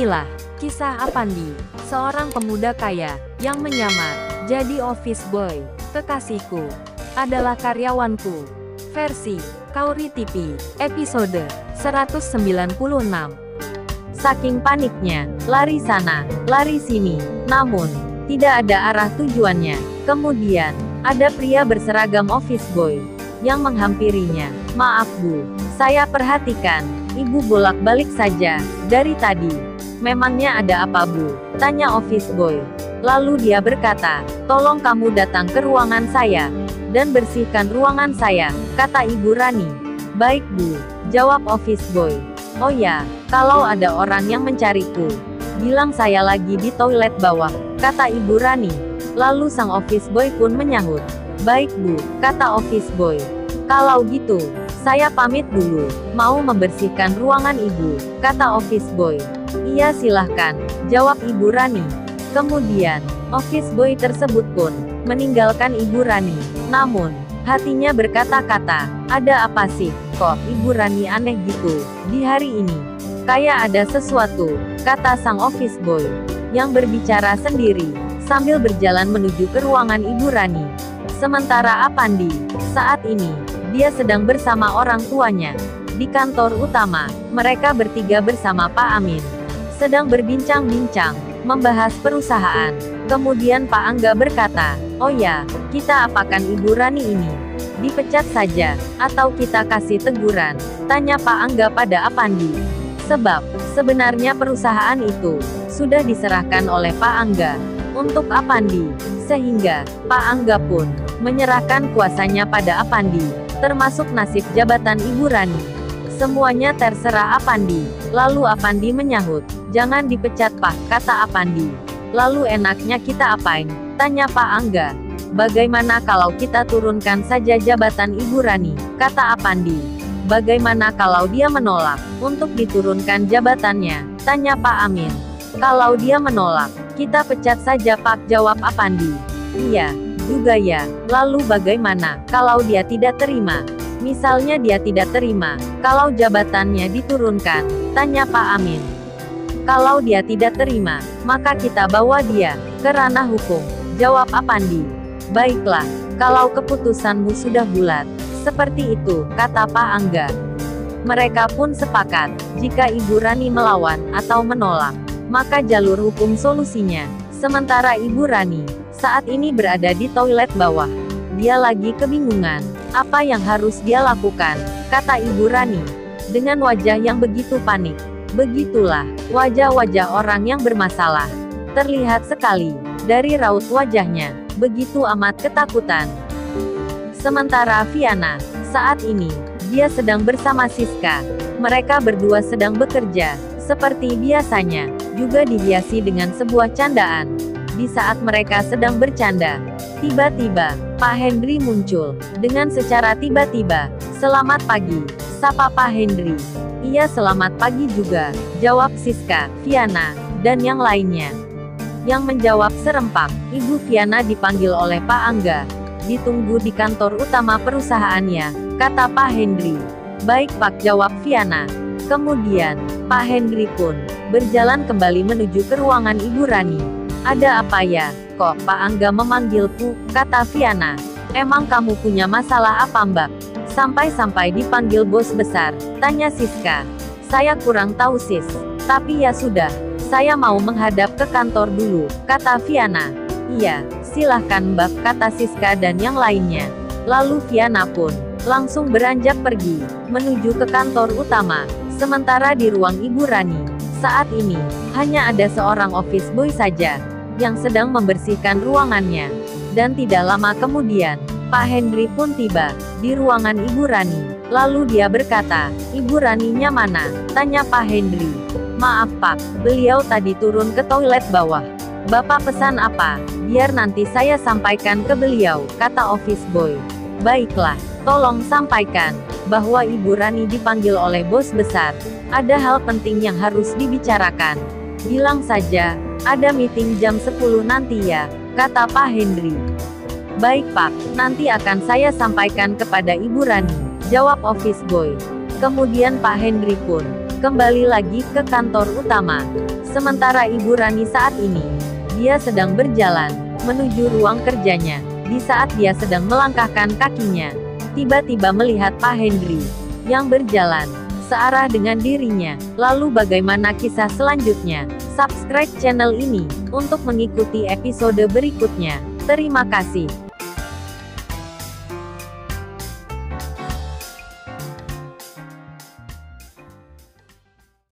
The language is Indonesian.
Inilah kisah Apandi, seorang pemuda kaya yang menyamar jadi office boy. Kekasihku adalah karyawanku. Versi Kauri TV, episode 196. Saking paniknya, lari sana, lari sini, namun tidak ada arah tujuannya. Kemudian, ada pria berseragam office boy yang menghampirinya. "Maaf Bu, saya perhatikan, Ibu bolak-balik saja dari tadi. Memangnya ada apa Bu?" tanya office boy. Lalu dia berkata, "Tolong kamu datang ke ruangan saya dan bersihkan ruangan saya," kata Ibu Rani. "Baik Bu," jawab office boy. "Oh ya, kalau ada orang yang mencariku, bilang saya lagi di toilet bawah," kata Ibu Rani. Lalu sang office boy pun menyahut. "Baik Bu," kata office boy. "Kalau gitu, saya pamit dulu. Mau membersihkan ruangan Ibu," kata office boy. "Iya silahkan," jawab Ibu Rani. Kemudian, office boy tersebut pun meninggalkan Ibu Rani. Namun, hatinya berkata-kata, "Ada apa sih, kok Ibu Rani aneh gitu di hari ini? Kayak ada sesuatu," kata sang office boy yang berbicara sendiri sambil berjalan menuju ke ruangan Ibu Rani. Sementara Apandi, saat ini, dia sedang bersama orang tuanya di kantor utama. Mereka bertiga bersama Pak Amin sedang berbincang-bincang membahas perusahaan. Kemudian Pak Angga berkata, "Oh ya, kita apakan Ibu Rani ini? Dipecat saja, atau kita kasih teguran?" tanya Pak Angga pada Apandi. Sebab, sebenarnya perusahaan itu sudah diserahkan oleh Pak Angga untuk Apandi, sehingga Pak Angga pun menyerahkan kuasanya pada Apandi, termasuk nasib jabatan Ibu Rani. Semuanya terserah Apandi. Lalu Apandi menyahut, "Jangan dipecat Pak," kata Apandi. "Lalu enaknya kita apain?" tanya Pak Angga. "Bagaimana kalau kita turunkan saja jabatan Ibu Rani?" kata Apandi. "Bagaimana kalau dia menolak untuk diturunkan jabatannya?" tanya Pak Amin. "Kalau dia menolak, kita pecat saja Pak," jawab Apandi. "Iya, juga ya. Lalu bagaimana kalau dia tidak terima? Misalnya dia tidak terima kalau jabatannya diturunkan?" tanya Pak Amin. "Kalau dia tidak terima, maka kita bawa dia ke ranah hukum," jawab Apandi. "Baiklah, kalau keputusanmu sudah bulat seperti itu," kata Pak Angga. Mereka pun sepakat, jika Ibu Rani melawan atau menolak, maka jalur hukum solusinya. Sementara Ibu Rani saat ini berada di toilet bawah. Dia lagi kebingungan apa yang harus dia lakukan, kata Ibu Rani dengan wajah yang begitu panik. Begitulah wajah-wajah orang yang bermasalah. Terlihat sekali dari raut wajahnya, begitu amat ketakutan. Sementara Viana, saat ini, dia sedang bersama Siska. Mereka berdua sedang bekerja, seperti biasanya, juga dihiasi dengan sebuah candaan. Di saat mereka sedang bercanda, tiba-tiba, Pak Hendri muncul, dengan secara tiba-tiba. "Selamat pagi," sapa Pak Hendri. "Iya selamat pagi juga," jawab Siska, Viana, dan yang lainnya. Yang menjawab serempak, Ibu Viana dipanggil oleh Pak Angga. "Ditunggu di kantor utama perusahaannya," kata Pak Hendri. "Baik Pak," jawab Viana. Kemudian, Pak Hendri pun berjalan kembali menuju ke ruangan Ibu Rani. "Ada apa ya, kok Pak Angga memanggilku?" kata Viana. "Emang kamu punya masalah apa Mbak? Sampai-sampai dipanggil bos besar?" tanya Siska. "Saya kurang tahu Sis, tapi ya sudah, saya mau menghadap ke kantor dulu," kata Viana. "Iya, silahkan Mbak," kata Siska dan yang lainnya. Lalu Viana pun langsung beranjak pergi, menuju ke kantor utama. Sementara di ruang Ibu Rani, saat ini, hanya ada seorang office boy saja yang sedang membersihkan ruangannya. Dan tidak lama kemudian, Pak Hendri pun tiba di ruangan Ibu Rani. Lalu dia berkata, "Ibu Raninya mana?" tanya Pak Hendri. "Maaf Pak, beliau tadi turun ke toilet bawah." "Bapak pesan apa? Biar nanti saya sampaikan ke beliau," kata office boy. "Baiklah, tolong sampaikan bahwa Ibu Rani dipanggil oleh bos besar. Ada hal penting yang harus dibicarakan. Bilang saja, ada meeting jam 10 nanti ya," kata Pak Hendri. "Baik Pak, nanti akan saya sampaikan kepada Ibu Rani," jawab office boy. Kemudian Pak Hendri pun kembali lagi ke kantor utama. Sementara Ibu Rani saat ini, dia sedang berjalan menuju ruang kerjanya. Di saat dia sedang melangkahkan kakinya, tiba-tiba melihat Pak Hendri yang berjalan searah dengan dirinya. Lalu bagaimana kisah selanjutnya? Subscribe channel ini untuk mengikuti episode berikutnya. Terima kasih.